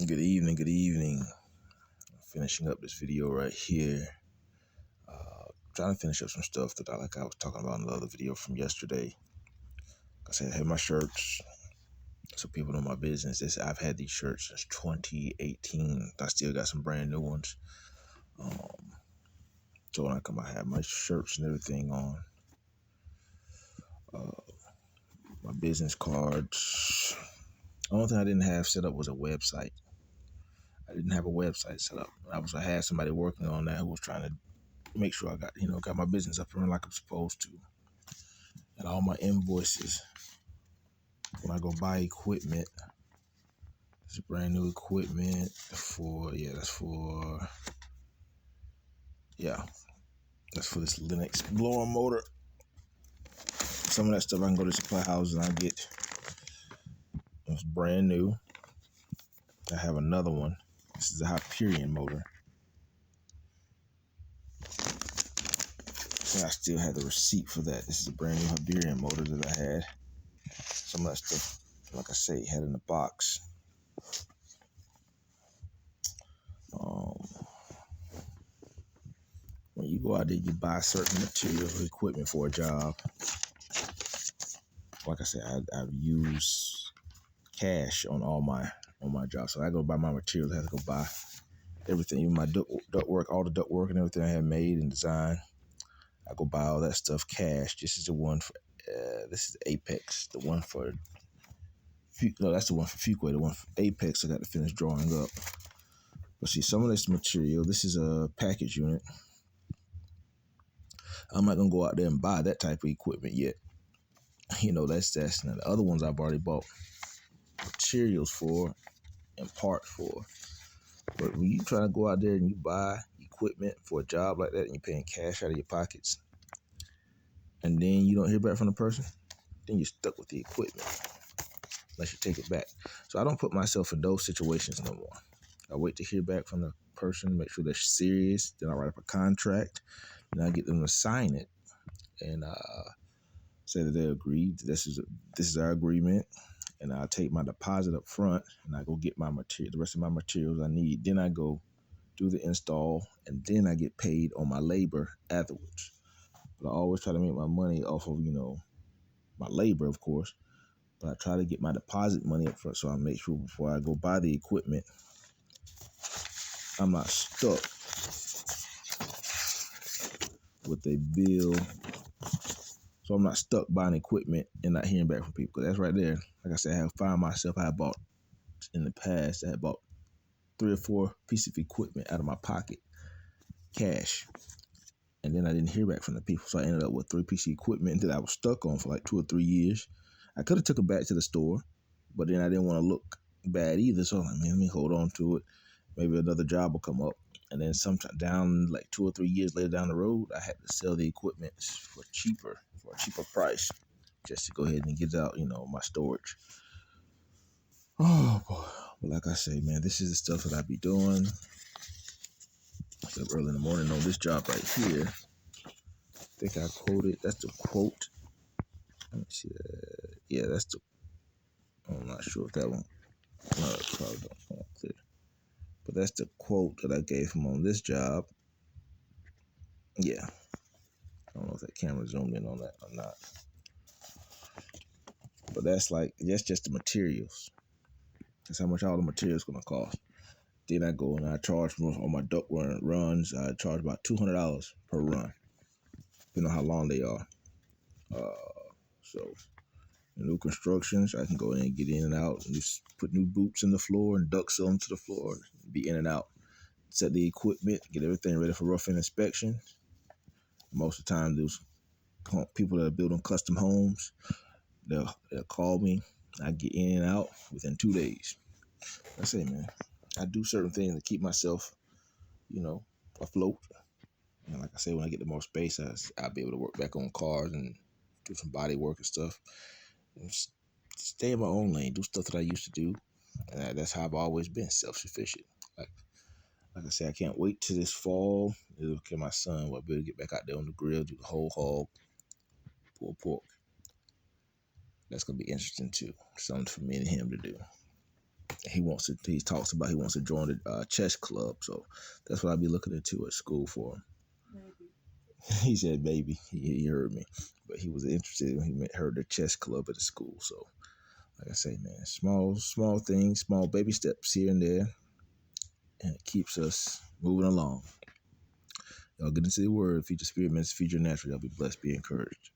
Good evening, good evening. Finishing up this video right here. Trying to finish up some stuff that I was talking about in the other video from yesterday. I said I had my shirts, so people know my business. I've had these shirts since 2018. I still got some brand new ones. So when I come, I have my shirts and everything on. My business cards. The only thing I didn't have set up was a website. I didn't have a website set up. I had somebody working on that who was trying to make sure I got my business up and running like I'm supposed to. And all my invoices, when I go buy equipment, it's brand new equipment that's for this Linux blower motor. Some of that stuff I can go to supply houses and I get. It's brand new. I have another one. This is a Hyperion motor. And I still have the receipt for that. This is a brand new Hyperion motor that I had. Some of that stuff, like I say, had in the box. When you go out there, you buy certain materials, equipment for a job. Like I said, I've used cash on all my jobs. So I go buy my materials. I have to go buy everything, even my duct work, all the duct work and everything I have made and designed. I go buy all that stuff cash. This is the one for this is Apex. The one for that's the one for Fuquay. The one for Apex I got to finish drawing up. But see, some of this material, this is a package unit. I'm not gonna go out there and buy that type of equipment yet. That's now the other ones I've already bought materials for and parts for. But when you try to go out there and you buy equipment for a job like that and you're paying cash out of your pockets, and then you don't hear back from the person, then you're stuck with the equipment unless you take it back. So I don't put myself in those situations no more. I wait to hear back from the person, make sure they're serious. Then I write up a contract, and I get them to sign it and say that they agreed. This is our agreement, and I'll take my deposit up front, and I go get my material, the rest of my materials I need. Then I go do the install, and then I get paid on my labor afterwards. But I always try to make my money off of my labor, of course. But I try to get my deposit money up front, so I make sure before I go buy the equipment, I'm not stuck with a bill. So I'm not stuck buying equipment and not hearing back from people. Because that's right there. Like I said, I had bought in the past, I had bought 3 or 4 pieces of equipment out of my pocket, cash. And then I didn't hear back from the people. So I ended up with 3 pieces of equipment that I was stuck on for like 2 or 3 years. I could have took it back to the store, but then I didn't want to look bad either. So I'm like, man, let me hold on to it. Maybe another job will come up. And then sometime down, like 2 or 3 years later down the road, I had to sell the equipment for a cheaper price, just to go ahead and get out, my storage. Oh boy. But like I say, man, this is the stuff that I be doing. Up early in the morning on this job right here. I think I quoted, that's the quote. Let me see that. Yeah, that's the, I'm not sure if that one, no, it probably don't come up clear. But that's the quote that I gave him on this job. Yeah. I don't know if that camera zoomed in on that or not. But that's just the materials. That's how much all the materials gonna cost. Then I go and I charge on my duct runs. I charge about $200 per run, depending on how long they are. So new constructions, I can go in and get in and out and just put new boots in the floor and duct seal them to the floor, be in and out. Set the equipment, get everything ready for rough-in inspection. Most of the time, those people that are building custom homes, they'll call me. I get in and out within 2 days. I say, man, I do certain things to keep myself, afloat. And like I say, when I get more space, I'll be able to work back on cars and do some body work and stuff. And stay in my own lane, do stuff that I used to do. And that's how I've always been, self-sufficient. Like I say, I can't wait till this fall. Okay, my son will be able to get back out there on the grill, do the whole hog, pulled pork. That's going to be interesting too. Something for me and him to do. He talks about he wants to join the chess club. So that's what I'll be looking into at school for him. He said, "Baby," he heard me, but he was interested when he heard the chess club at the school. So, like I say, man, small things, small baby steps here and there, and it keeps us moving along. Y'all get into the word, feed your spirit, man, feed your natural. Y'all be blessed, be encouraged.